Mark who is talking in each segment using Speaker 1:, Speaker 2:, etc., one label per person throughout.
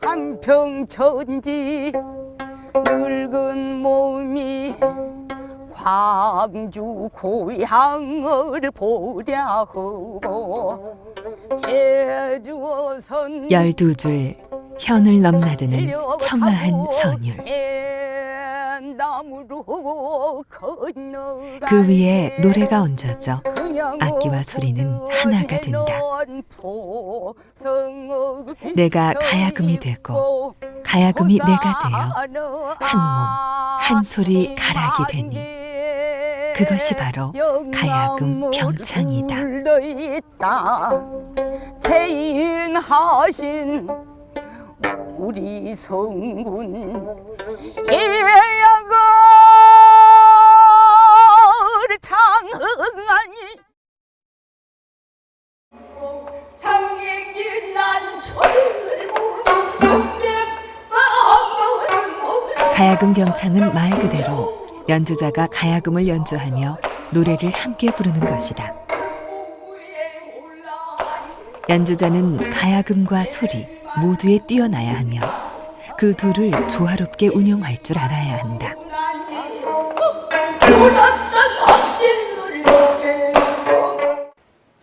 Speaker 1: 한평천지 늙은 몸이 광주 고향을 보랴 하고 제주어선
Speaker 2: 12줄 현을 넘나드는 청아한 선율. 그 위에 노래가 얹어져 악기와 소리는 하나가 된다. 내가 가야금이 되고 가야금이 내가 되어 한 몸, 한 소리 가락이 되니 그것이 바로 가야금 병창이다.
Speaker 1: 태인하신 우리 성군 예약을 장흥하니 장애길 난 철을 모르고
Speaker 2: 가야금 병창은 말 그대로 연주자가 가야금을 연주하며 노래를 함께 부르는 것이다. 연주자는 가야금과 소리 모두에 뛰어나야 하며 그 둘을 조화롭게 운용할 줄 알아야 한다.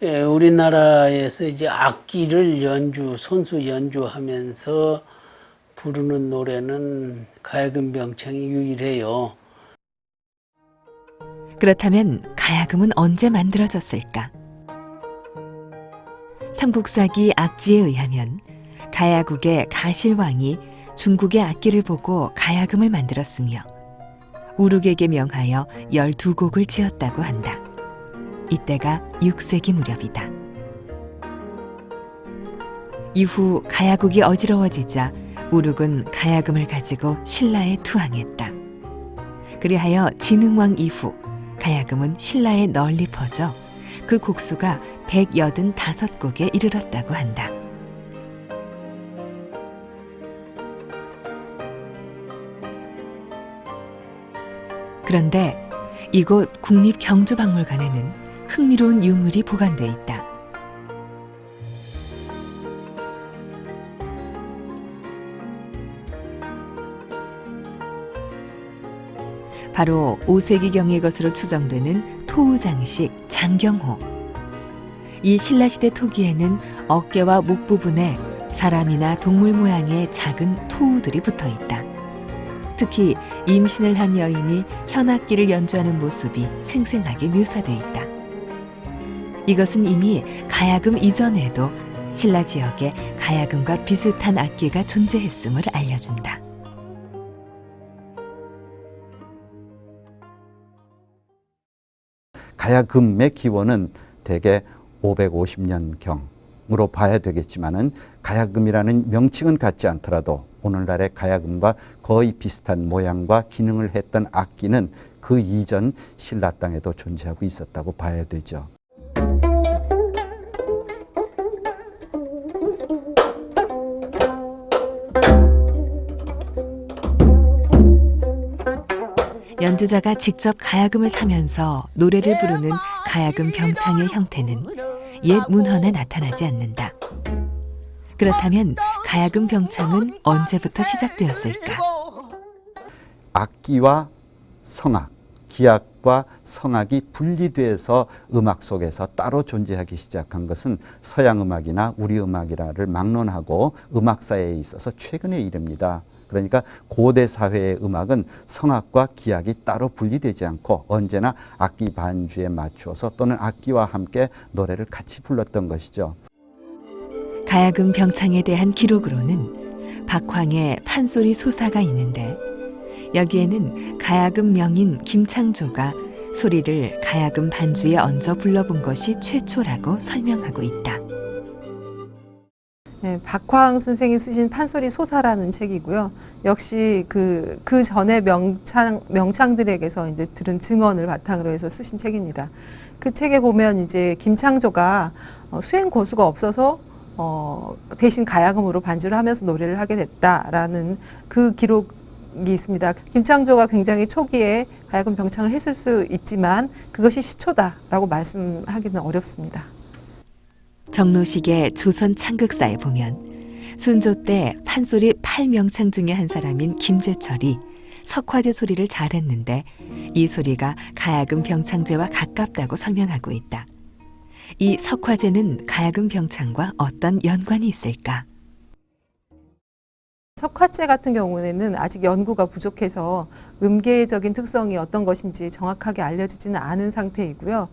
Speaker 3: 예, 우리나라에서 이제 악기를 손수 연주하면서 부르는 노래는 가야금 병창이 유일해요.
Speaker 2: 그렇다면 가야금은 언제 만들어졌을까? 삼국사기 악지에 의하면 가야국의 가실왕이 중국의 악기를 보고 가야금을 만들었으며 우룩에게 명하여 12곡을 지었다고 한다. 이때가 6세기 무렵이다. 이후 가야국이 어지러워지자 우룩은 가야금을 가지고 신라에 투항했다. 그리하여 진흥왕 이후 가야금은 신라에 널리 퍼져 그 곡수가 185곡에 이르렀다고 한다. 그런데 이곳 국립경주박물관에는 흥미로운 유물이 보관돼 있다. 바로 5세기경의 것으로 추정되는 토우장식 장경호. 이 신라시대 토기에는 어깨와 목 부분에 사람이나 동물 모양의 작은 토우들이 붙어 있다. 특히 임신을 한 여인이 현악기를 연주하는 모습이 생생하게 묘사돼 있다. 이것은 이미 가야금 이전에도 신라 지역에 가야금과 비슷한 악기가 존재했음을 알려준다.
Speaker 4: 가야금의 기원은 대개 550년경으로 봐야 되겠지만은 가야금이라는 명칭은 같지 않더라도 오늘날의 가야금과 거의 비슷한 모양과 기능을 했던 악기는 그 이전 신라 땅에도 존재하고 있었다고 봐야 되죠.
Speaker 2: 연주자가 직접 가야금을 타면서 노래를 부르는 가야금 병창의 형태는 옛 문헌에 나타나지 않는다. 그렇다면 가야금 병창은 언제부터 시작되었을까?
Speaker 4: 악기와 성악, 기악과 성악이 분리돼서 음악 속에서 따로 존재하기 시작한 것은 서양 음악이나 우리 음악이라를 막론하고 음악사에 있어서 최근의 일입니다. 그러니까 고대 사회의 음악은 성악과 기악이 따로 분리되지 않고 언제나 악기 반주에 맞추어서 또는 악기와 함께 노래를 같이 불렀던 것이죠.
Speaker 2: 가야금 병창에 대한 기록으로는 박황의 판소리 소사가 있는데 여기에는 가야금 명인 김창조가 소리를 가야금 반주에 얹어 불러본 것이 최초라고 설명하고 있다.
Speaker 5: 네, 박황 선생이 쓰신 판소리 소사라는 책이고요. 역시 그 전에 명창들에게서 이제 들은 증언을 바탕으로 해서 쓰신 책입니다. 그 책에 보면 이제 김창조가 수행 고수가 없어서 대신 가야금으로 반주를 하면서 노래를 하게 됐다라는 그 기록이 있습니다. 김창조가 굉장히 초기에 가야금 병창을 했을 수 있지만 그것이 시초다라고 말씀하기는 어렵습니다.
Speaker 2: 정노식의 조선 창극사에 보면 순조 때 판소리 8명창 중에 한 사람인 김재철이 석화제 소리를 잘했는데 이 소리가 가야금 병창제와 가깝다고 설명하고 있다. 이 석화제는 가야금 병창과 어떤 연관이 있을까?
Speaker 5: 석화제 같은 경우에는 아직 연구가 부족해서 음계적인 특성이 어떤 것인지 정확하게 알려지지는 않은 상태이고요.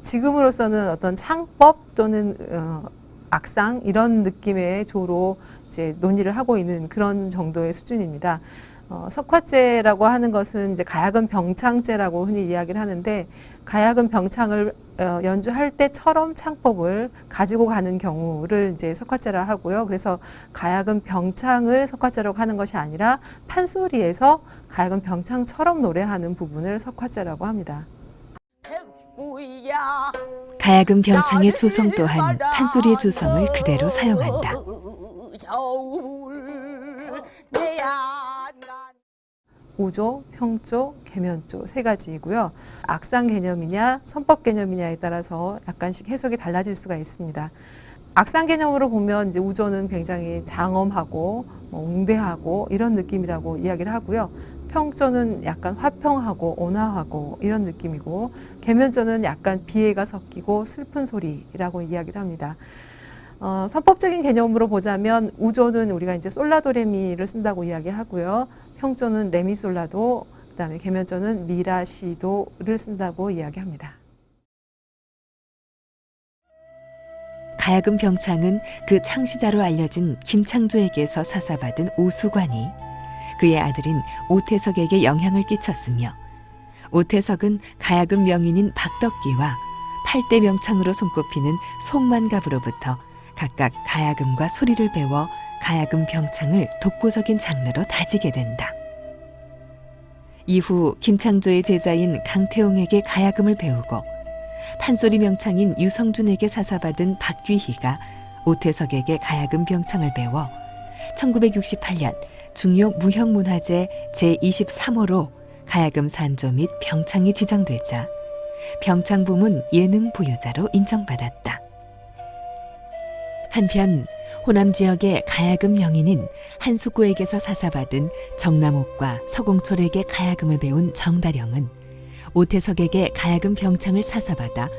Speaker 5: 지금으로서는 어떤 창법 또는 악상 이런 느낌의 조로 이제 논의를 하고 있는 그런 정도의 수준입니다. 석화제라고 하는 것은 이제 가야금 병창제라고 흔히 이야기를 하는데 가야금 병창을 연주할 때처럼 창법을 가지고 가는 경우를 이제 석화제라 하고요. 그래서 가야금 병창을 석화제라고 하는 것이 아니라 판소리에서 가야금 병창처럼 노래하는 부분을 석화제라고 합니다.
Speaker 2: 가야금 병창의 조성 또한 판소리의 조성을 그대로 사용한다.
Speaker 5: 우조, 평조, 계면조 세 가지이고요. 악상 개념이냐 선법 개념이냐에 따라서 약간씩 해석이 달라질 수가 있습니다. 악상 개념으로 보면 이제 우조는 굉장히 장엄하고 웅대하고 이런 느낌이라고 이야기를 하고요. 평조는 약간 화평하고 온화하고 이런 느낌이고 계면조는 약간 비애가 섞이고 슬픈 소리라고 이야기를 합니다. 선법적인 개념으로 보자면 우조는 우리가 이제 솔라도레미를 쓴다고 이야기하고요. 평조는 레미솔라도, 그다음에 계면조는 미라시도를 쓴다고 이야기합니다.
Speaker 2: 가야금 병창은 그 창시자로 알려진 김창조에게서 사사받은 오수관이 그의 아들인 오태석에게 영향을 끼쳤으며 오태석은 가야금 명인인 박덕기와 8대 명창으로 손꼽히는 송만갑으로부터 각각 가야금과 소리를 배워 가야금 병창을 독보적인 장르로 다지게 된다. 이후 김창조의 제자인 강태홍에게 가야금을 배우고 판소리 명창인 유성준에게 사사받은 박귀희가 오태석에게 가야금 병창을 배워 1968년 중요 무형문화재 제23호로 가야금 산조 및 병창이 지정되자 병창 부문 예능 부유자로 인정받았다. 한편 호남 지역의 가야금 명인인 한숙고에게서 사사받은 정남옥과 서공철에게 가야금을 배운 정다령은 오태석에게 가야금 병창을 사사받아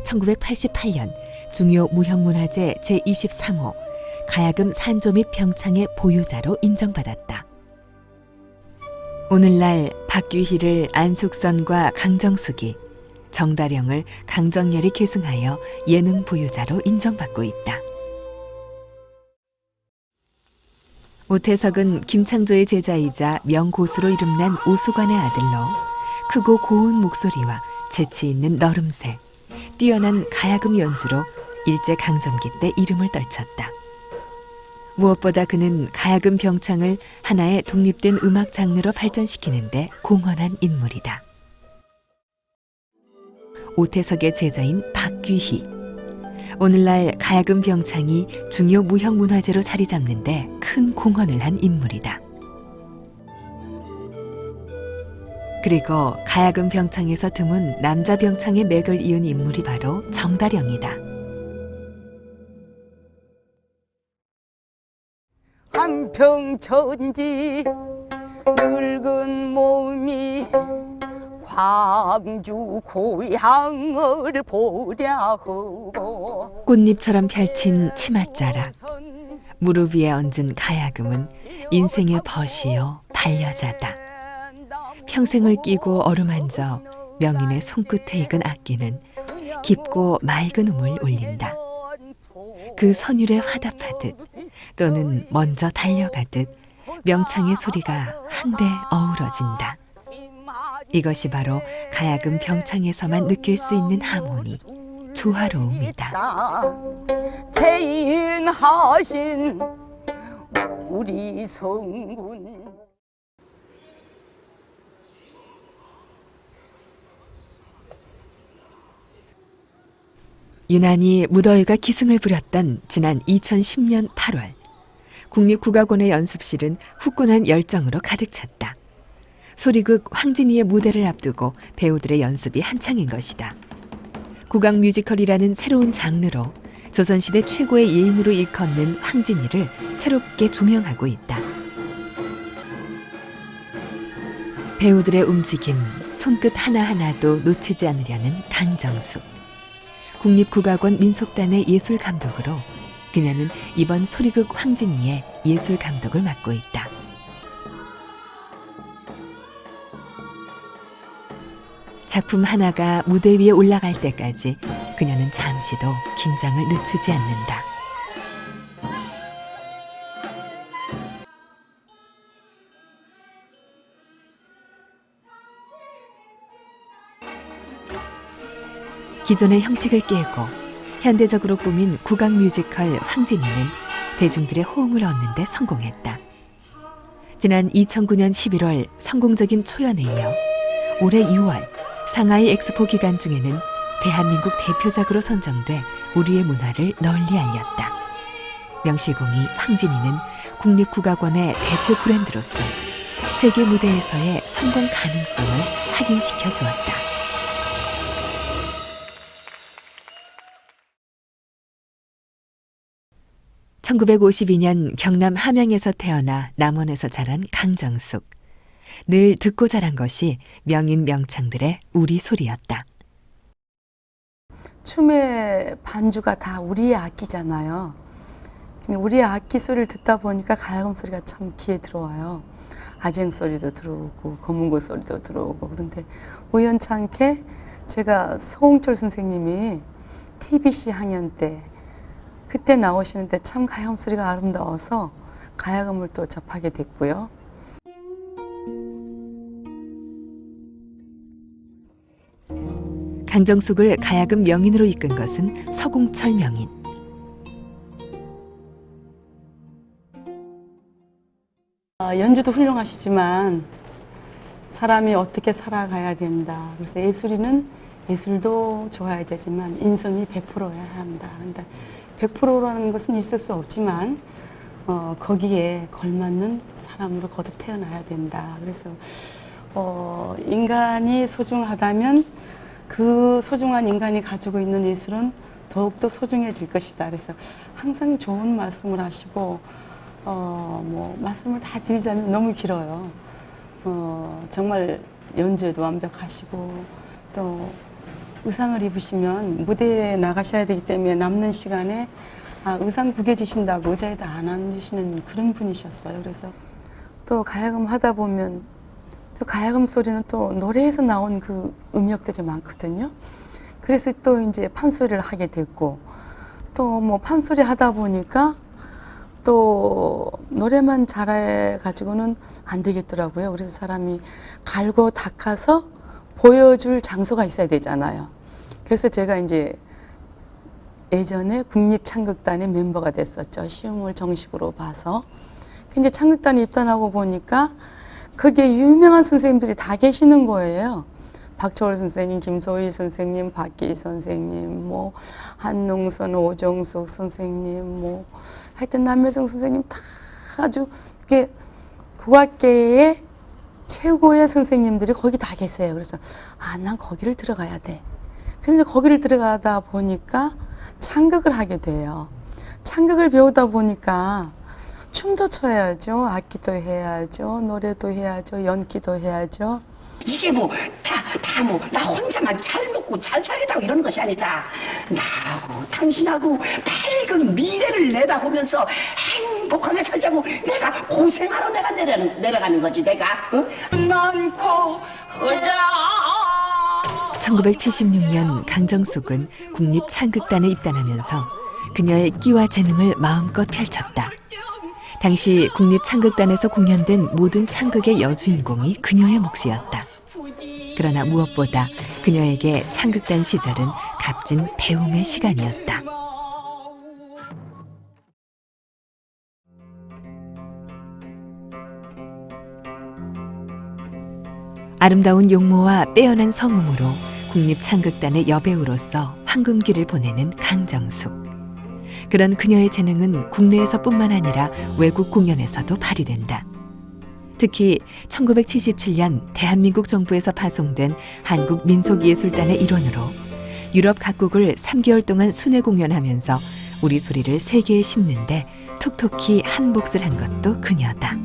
Speaker 2: 1988년 중요 무형문화재 제23호 가야금 산조 및 병창의 보유자로 인정받았다. 오늘날 박귀희를 안숙선과 강정숙이, 정다령을 강정열이 계승하여 예능 부유자로 인정받고 있다. 오태석은 김창조의 제자이자 명고수로 이름난 오수관의 아들로 크고 고운 목소리와 재치 있는 너름새, 뛰어난 가야금 연주로 일제강점기 때 이름을 떨쳤다. 무엇보다 그는 가야금 병창을 하나의 독립된 음악 장르로 발전시키는 데 공헌한 인물이다. 오태석의 제자인 박귀희. 오늘날 가야금 병창이 중요 무형문화재로 자리 잡는 데 큰 공헌을 한 인물이다. 그리고 가야금 병창에서 드문 남자 병창의 맥을 이은 인물이 바로 정다령이다.
Speaker 1: 한평천지 늙은 몸이 광주 고향을 보랴하고
Speaker 2: 꽃잎처럼 펼친 치맛자락, 무릎 위에 얹은 가야금은 인생의 벗이요 반려자다. 평생을 끼고 어루만져 명인의 손끝에 익은 악기는 깊고 맑은 음을 울린다. 그 선율에 화답하듯 또는 먼저 달려가듯 명창의 소리가 한데 어우러진다. 이것이 바로 가야금 병창에서만 느낄 수 있는 하모니, 조화로움이다.
Speaker 1: 태인하신 우리 성군
Speaker 2: 유난히 무더위가 기승을 부렸던 지난 2010년 8월 국립국악원의 연습실은 후끈한 열정으로 가득 찼다. 소리극 황진이의 무대를 앞두고 배우들의 연습이 한창인 것이다. 국악 뮤지컬이라는 새로운 장르로 조선시대 최고의 예인으로 일컫는 황진이를 새롭게 조명하고 있다. 배우들의 움직임, 손끝 하나하나도 놓치지 않으려는 강정숙. 국립국악원 민속단의 예술감독으로 그녀는 이번 소리극 황진이의 예술감독을 맡고 있다. 작품 하나가 무대 위에 올라갈 때까지 그녀는 잠시도 긴장을 늦추지 않는다. 기존의 형식을 깨고 현대적으로 꾸민 국악 뮤지컬 황진이는 대중들의 호응을 얻는 데 성공했다. 지난 2009년 11월 성공적인 초연에 이어 올해 6월 상하이 엑스포 기간 중에는 대한민국 대표작으로 선정돼 우리의 문화를 널리 알렸다. 명실공히 황진이는 국립국악원의 대표 브랜드로서 세계 무대에서의 성공 가능성을 확인시켜 주었다. (1952년) 경남 함양에서 태어나 남원에서 자란 강정숙. 늘 듣고 자란 것이 명인 명창들의 우리 소리였다.
Speaker 1: 춤의 반주가 다 우리의 악기잖아요. 우리의 악기 소리를 듣다 보니까 가야금 소리가 참 귀에 들어와요. 아쟁 소리도 들어오고 검은고 소리도 들어오고. 그런데 우연찮게 제가 서홍철 선생님이 TBC 항연 때 그때 나오시는데 참 가야금 소리가 아름다워서 가야금을 또 접하게 됐고요.
Speaker 2: 강정숙을 가야금 명인으로 이끈 것은 서공철 명인.
Speaker 1: 연주도 훌륭하시지만 사람이 어떻게 살아가야 된다. 그래서 예술도 좋아야 되지만 인성이 100%여야 한다. 근데 100%라는 것은 있을 수 없지만 거기에 걸맞는 사람으로 거듭 태어나야 된다. 그래서 인간이 소중하다면 그 소중한 인간이 가지고 있는 예술은 더욱더 소중해질 것이다. 그래서 항상 좋은 말씀을 하시고 말씀을 다 드리자면 너무 길어요. 정말 연주에도 완벽하시고 또 의상을 입으시면 무대에 나가셔야 되기 때문에 남는 시간에 의상 구겨지신다고 의자에도 안 앉으시는 그런 분이셨어요. 그래서 또 가야금 하다 보면 또 가야금 소리는 또 노래에서 나온 그 음역들이 많거든요. 그래서 또 이제 판소리를 하게 됐고 또 판소리 하다 보니까 또 노래만 잘해 가지고는 안 되겠더라고요. 그래서 사람이 갈고 닦아서 보여줄 장소가 있어야 되잖아요. 그래서 제가 이제 예전에 국립창극단의 멤버가 됐었죠. 시험을 정식으로 봐서. 이제 창극단에 입단하고 보니까 거기에 유명한 선생님들이 다 계시는 거예요. 박철 선생님, 김소희 선생님, 박기 선생님, 한농선, 오정숙 선생님, 하여튼 남매정 선생님 다 아주 이게 국악계의 최고의 선생님들이 거기 다 계세요. 그래서 난 거기를 들어가야 돼. 그래서 이제 거기를 들어가다 보니까 창극을 하게 돼요. 창극을 배우다 보니까 춤도 춰야죠. 악기도 해야죠. 노래도 해야죠. 연기도 해야죠.
Speaker 6: 이게 나 혼자만 잘 먹고 잘 살겠다고 이러는 것이 아니라 나하고 당신하고 밝은 미래를 내다보면서 행복하게 살자고 내가 고생하러 내려가는 거지 내가. 많고
Speaker 2: 1976년 강정숙은 국립창극단에 입단하면서 그녀의 끼와 재능을 마음껏 펼쳤다. 당시 국립창극단에서 공연된 모든 창극의 여주인공이 그녀의 몫이었다. 그러나 무엇보다 그녀에게 창극단 시절은 값진 배움의 시간이었다. 아름다운 용모와 빼어난 성음으로 국립창극단의 여배우로서 황금기를 보내는 강정숙. 그런 그녀의 재능은 국내에서뿐만 아니라 외국 공연에서도 발휘된다. 특히 1977년 대한민국 정부에서 파송된 한국민속예술단의 일원으로 유럽 각국을 3개월 동안 순회 공연하면서 우리 소리를 세계에 심는데 톡톡히 한 몫을 한 것도 그녀다.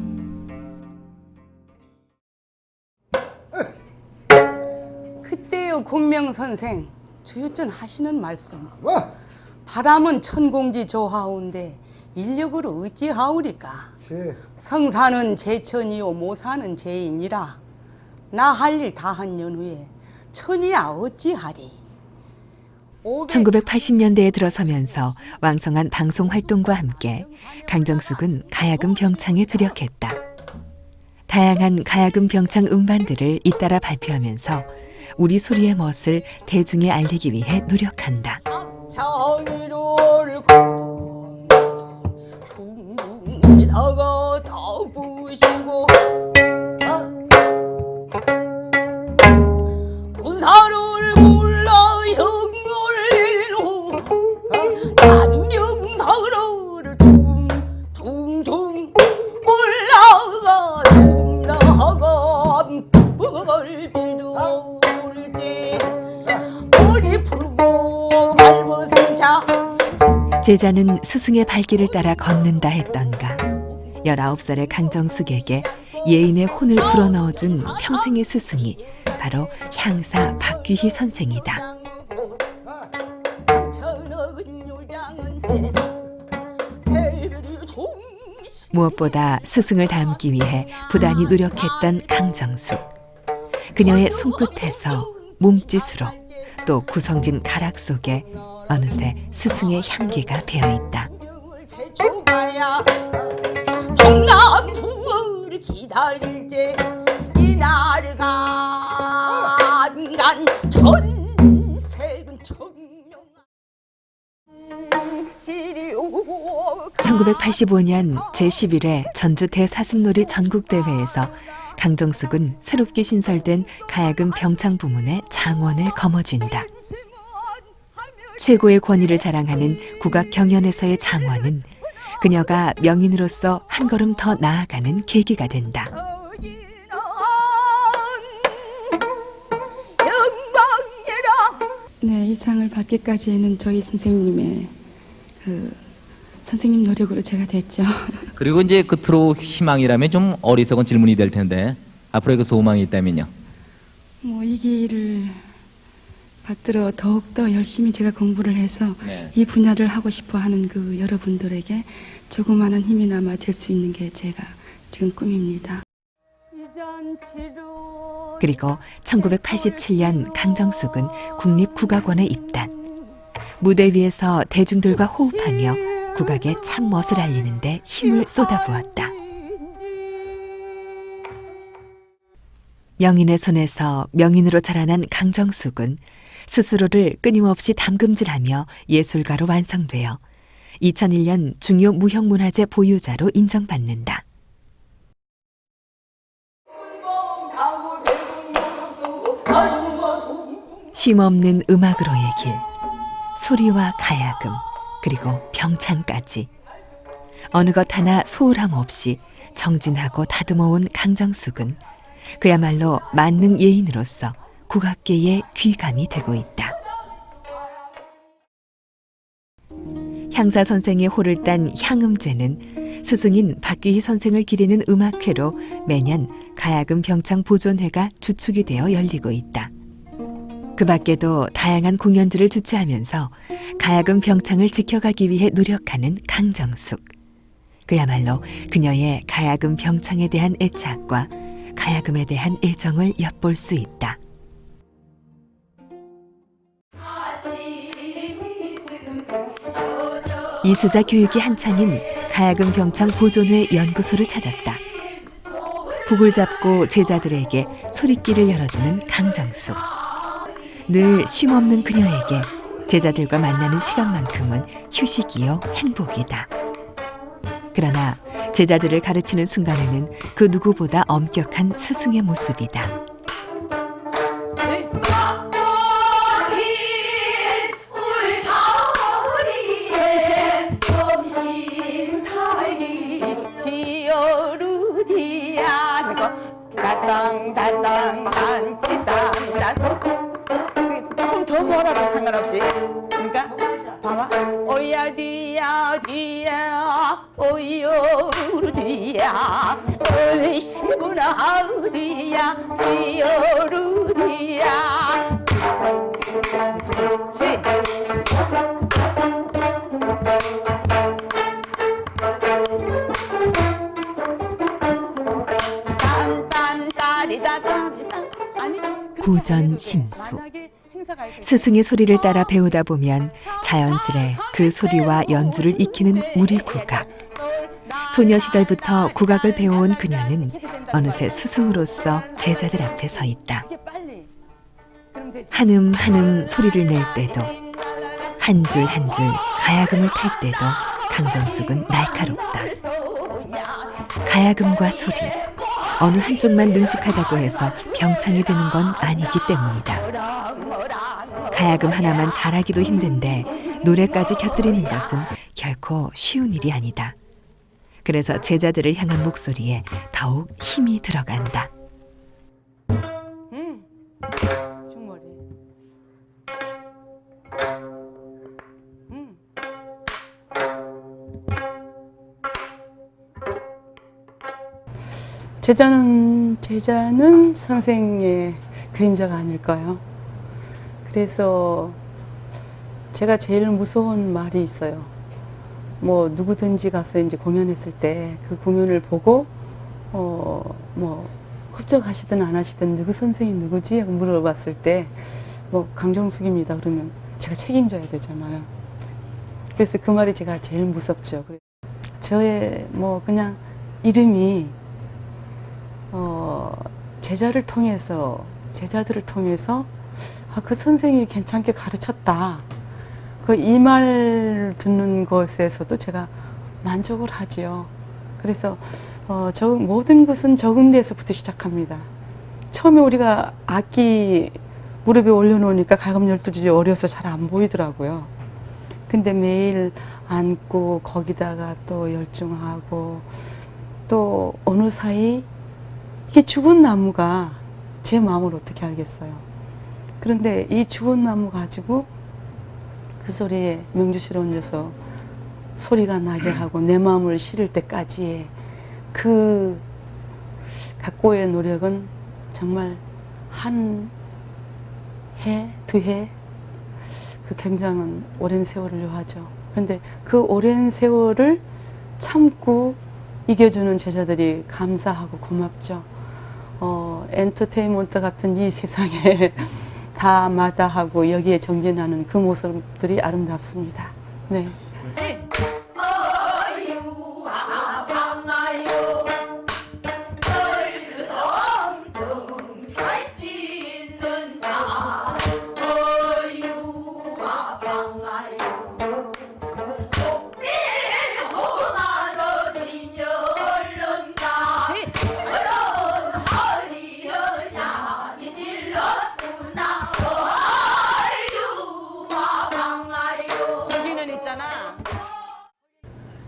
Speaker 1: 그때의 공명선생 주유전 하시는 말씀. 바람은 천공지 조하온데 인력으로 어찌하오리까. 성사는 제천이요 모사는 제인이라. 나 할 일 다 한 연후에 천이야 어찌하리.
Speaker 2: 1980년대에 들어서면서 왕성한 방송 활동과 함께 강정숙은 가야금 병창에 주력했다. 다양한 가야금 병창 음반들을 잇따라 발표하면서 우리 소리의 멋을 대중에 알리기 위해 노력한다.
Speaker 1: 장이를 거둔 흉이다가 다 부시고 군사를 몰라 형걸린 후 남경사를 둥둥둥 올라가 둥나가 벌비로 울지 머리 풀고 밟으신 자.
Speaker 2: 제자는 스승의 발길을 따라 걷는다 했던가. 19살의 강정숙에게 예인의 혼을 불어넣어준 평생의 스승이 바로 향사 박귀희 선생이다. 무엇보다 스승을 닮기 위해 부단히 노력했던 강정숙. 그녀의 손끝에서 몸짓으로 또 구성진 가락 속에 어느새 스승의 향기가 배어있다.
Speaker 1: 경남풍을 기다릴 때 이날을 간간 전색은 청명한
Speaker 2: 1985년 제11회 전주 대사슴놀이 전국대회에서 강정숙은 새롭게 신설된 가야금 병창 부문의 장원을 거머쥔다. 최고의 권위를 자랑하는 국악 경연에서의 장원은 그녀가 명인으로서 한 걸음 더 나아가는 계기가 된다.
Speaker 7: 네, 이 상을 받기까지는 저희 선생님의 선생님 노력으로 제가 됐죠.
Speaker 8: 그리고 이제 끝으로 희망이라면 좀 어리석은 질문이 될 텐데 앞으로의 그 소망이 있다면요?
Speaker 7: 뭐 이 기회를 받들어 더욱더 열심히 제가 공부를 해서
Speaker 8: 네.
Speaker 7: 이 분야를 하고 싶어 하는 그 여러분들에게 조그마한 힘이나마 될 수 있는 게 제가 지금 꿈입니다.
Speaker 2: 그리고 1987년 강정숙은 국립국악원에 입단. 무대 위에서 대중들과 호흡하며 국악의 참멋을 알리는데 힘을 쏟아부었다. 명인의 손에서 명인으로 자라난 강정숙은 스스로를 끊임없이 담금질하며 예술가로 완성되어 2001년 중요 무형문화재 보유자로 인정받는다. 쉼없는 음악으로의 길, 소리와 가야금, 그리고 병창까지 어느 것 하나 소홀함 없이 정진하고 다듬어온 강정숙은 그야말로 만능 예인으로서 국악계의 귀감이 되고 있다. 향사 선생의 호를 딴 향음제는 스승인 박귀희 선생을 기리는 음악회로 매년 가야금 병창 보존회가 주축이 되어 열리고 있다. 그 밖에도 다양한 공연들을 주최하면서 가야금 병창을 지켜가기 위해 노력하는 강정숙. 그야말로 그녀의 가야금 병창에 대한 애착과 가야금에 대한 애정을 엿볼 수 있다. 이수자 교육이 한창인 가야금 병창 보존회 연구소를 찾았다. 북을 잡고 제자들에게 소리길을 열어주는 강정숙. 늘 쉼없는 그녀에게 제자들과 만나는 시간만큼은 휴식이요 행복이다. 그러나 제자들을 가르치는 순간에는 그 누구보다 엄격한 스승의 모습이다.
Speaker 1: 조금 더 뭐라고 생각 상관없지. 그러니까 봐봐. 오야 뒤야 뒤야 오요루 뒤야 얼씨구나 뒤야 뒤요루 뒤야. 그렇지.
Speaker 2: 구전심수. 스승의 소리를 따라 배우다 보면 자연스레 그 소리와 연주를 익히는 우리 국악. 소녀 시절부터 국악을 배워온 그녀는 어느새 스승으로서 제자들 앞에 서 있다. 한음 한음 소리를 낼 때도, 한 줄 한 줄 가야금을 탈 때도 강정숙은 날카롭다. 가야금과 소리, 어느 한쪽만 능숙하다고 해서 병창이 되는 건 아니기 때문이다. 가야금 하나만 잘하기도 힘든데 노래까지 곁들이는 것은 결코 쉬운 일이 아니다. 그래서 제자들을 향한 목소리에 더욱 힘이 들어간다.
Speaker 1: 중머리. 제자는 선생의 그림자가 아닐까요? 그래서 제가 제일 무서운 말이 있어요. 뭐 누구든지 가서 이제 공연했을 때 그 공연을 보고 뭐 흡족하시든 안 하시든 누구 선생이 누구지? 하고 물어봤을 때 뭐 강정숙입니다. 그러면 제가 책임져야 되잖아요. 그래서 그 말이 제가 제일 무섭죠. 저의 뭐 그냥 이름이 제자들을 통해서 그 선생이 괜찮게 가르쳤다. 이 말 듣는 것에서도 제가 만족을 하지요. 그래서 모든 것은 적은 데서부터 시작합니다. 처음에 우리가 악기 무릎에 올려놓으니까 가야금 12줄이 어려서 잘 안 보이더라고요. 근데 매일 앉고 거기다가 또 열중하고 또 어느 사이 이게 죽은 나무가 제 마음을 어떻게 알겠어요. 그런데 이 죽은 나무 가지고 그 소리에 명주실에 얹어서 소리가 나게 하고 내 마음을 실을 때까지의 그 각고의 노력은 정말 한 해, 두 해, 그 굉장한 오랜 세월을 요하죠. 그런데 그 오랜 세월을 참고 이겨주는 제자들이 감사하고 고맙죠. 엔터테인먼트 같은 이 세상에 다 마다하고 여기에 정진하는 그 모습들이 아름답습니다. 네.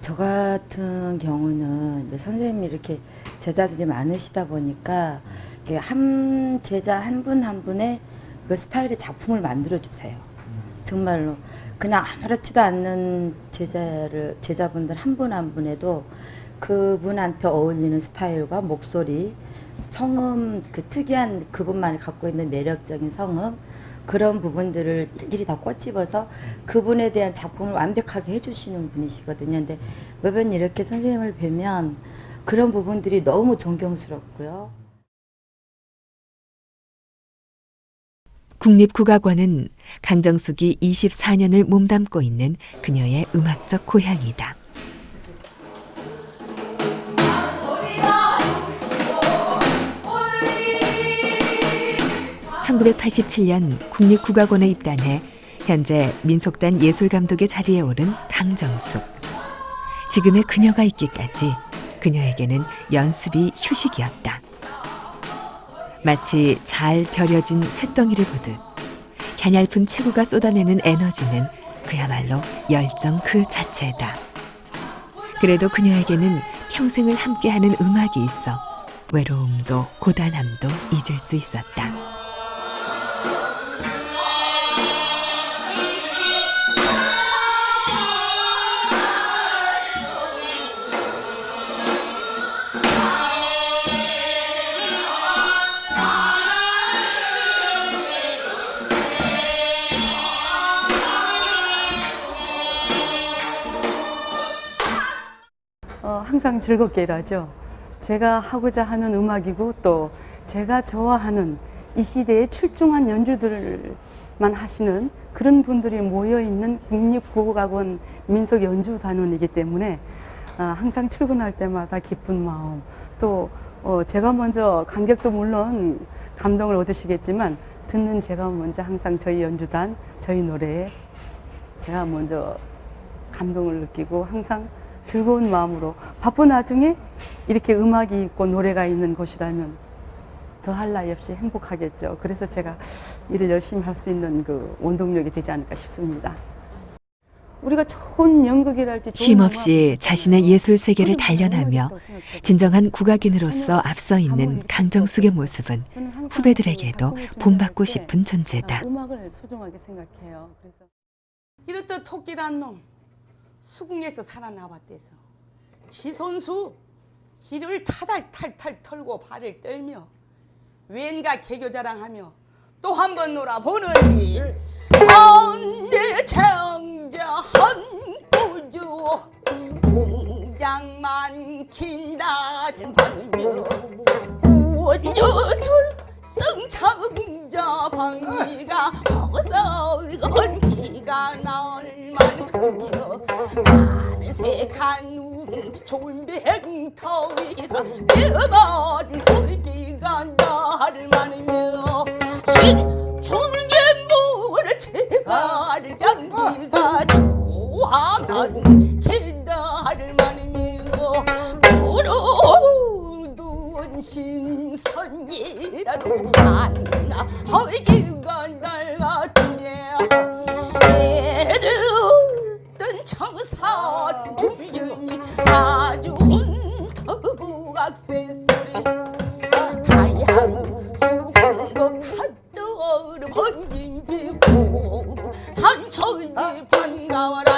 Speaker 9: 저 같은 경우는 이제 선생님이 이렇게 제자들이 많으시다 보니까 이렇게 한 제자 한 분 한 분의 그 스타일의 작품을 만들어 주세요. 정말로 그냥 아무렇지도 않는 제자분들 한 분 한 분에도 그분한테 어울리는 스타일과 목소리, 성음, 그 특이한 그분만이 갖고 있는 매력적인 성음, 그런 부분들을 일일이 다 꼬집어서 그분에 대한 작품을 완벽하게 해주시는 분이시거든요. 근데 매번 이렇게 선생님을 뵈면 그런 부분들이 너무 존경스럽고요.
Speaker 2: 국립국악원은 강정숙이 24년을 몸담고 있는 그녀의 음악적 고향이다. 1987년 국립국악원에 입단해 현재 민속단 예술감독의 자리에 오른 강정숙. 지금의 그녀가 있기까지 그녀에게는 연습이 휴식이었다. 마치 잘 벼려진 쇳덩이를 보듯 가냘픈 체구가 쏟아내는 에너지는 그야말로 열정 그 자체다. 그래도 그녀에게는 평생을 함께하는 음악이 있어 외로움도 고단함도 잊을 수 있었다.
Speaker 1: 항상 즐겁게 일하죠. 제가 하고자 하는 음악이고 또 제가 좋아하는 이 시대에 출중한 연주들만 하시는 그런 분들이 모여있는 국립국악원 민속연주단원이기 때문에 항상 출근할 때마다 기쁜 마음, 또 제가 먼저 관객도 물론 감동을 얻으시겠지만 듣는 제가 먼저 항상 저희 연주단, 저희 노래에 제가 먼저 감동을 느끼고 항상 즐거운 마음으로 바쁜 와중에 이렇게 음악이 있고 노래가 있는 곳이라면 더할 나위 없이 행복하겠죠. 그래서 제가 일을 열심히 할 수 있는 그 원동력이 되지 않을까 싶습니다. 우리가 좋은 연극이랄지
Speaker 2: 쉼없이 자신의 예술 세계를 단련하며 진정한 국악인으로서 앞서 있는 강정숙의 모습은 후배들에게도 본받고 싶은 존재다.
Speaker 1: 음악을 소중하게 생각해요. 그래서 이렇듯 토끼란 놈 수궁에서 살아나왔대서 지선수 길을 탈탈 털고 발을 떨며 왠가 개교 자랑하며 또 한 번 놀아보느니 한대 장자 한도주 공장만 긴다는 하느며 원조들 성창자 방위가 어서 번기가 나을 만큼이여 난색한 좋은 백터위가 뼈만 걸기가 나를 많으며 중gem물 제갈 장기가 좋아만 기다를 많으며 고로둔 신선이라도 만나 헐기가 날 같으냐 애들은 청산 두연이 자주 온다고 악세 소리 다양 수군거 갓돌 번진 비고 산천이 반가워라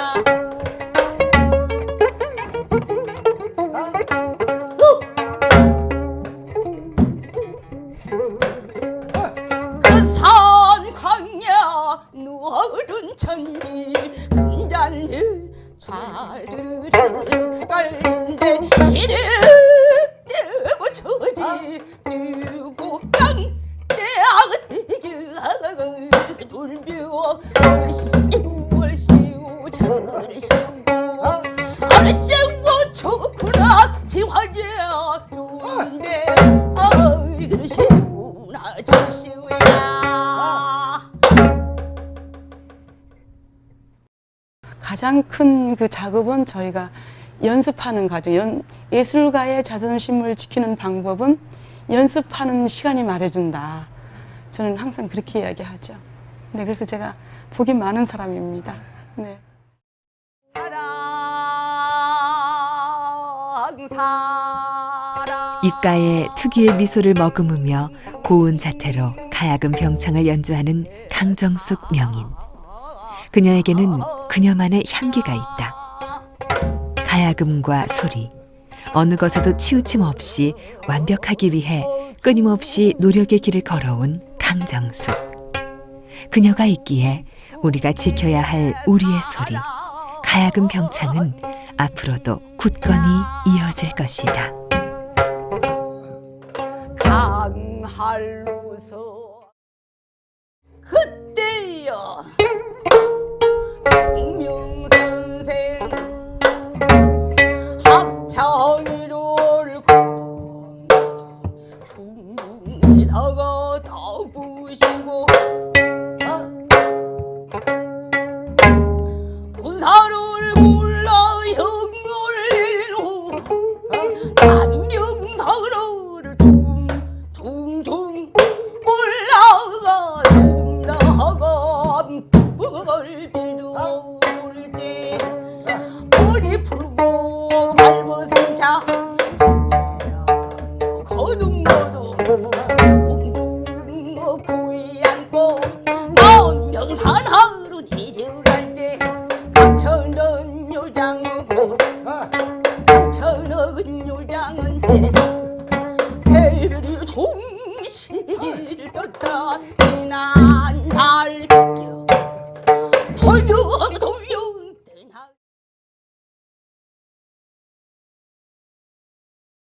Speaker 1: 산 광야 누른 천지 금잔을 좌르르 깔린데 이리 뜨고 저리 뜨고 깡대악 돌벼 얼씨우 저리씨우 얼씨우 좋구나 지화자 좋은데 어이 그러시구나 저씨우야 가장 큰 그 작업은 저희가 연습하는 과정, 예술가의 자존심을 지키는 방법은 연습하는 시간이 말해준다. 저는 항상 그렇게 이야기하죠. 네, 그래서 제가 복이 많은 사람입니다. 네. 사랑.
Speaker 2: 입가에 특유의 미소를 머금으며 고운 자태로 가야금 병창을 연주하는 강정숙 명인. 그녀에게는 그녀만의 향기가 있다. 가야금과 소리, 어느 것에도 치우침 없이 완벽하기 위해 끊임없이 노력의 길을 걸어온 강정숙. 그녀가 있기에 우리가 지켜야 할 우리의 소리, 가야금 병창은 앞으로도 굳건히 이어질 것이다.
Speaker 1: 강할로서 그때여 명선생 학창이를 거둔 흉내다가 다 부시고 군사를 몰라 형올린 후 남경사를 둥둥 올라가 둥다가 벌비로 울지 머리 풀고 밟아선 자 거둥거둥 둥둥 고이 앉고 남경산하로 내려갈지 강천은 요장이고 강천은 요장인데 새별이 동시를 떴다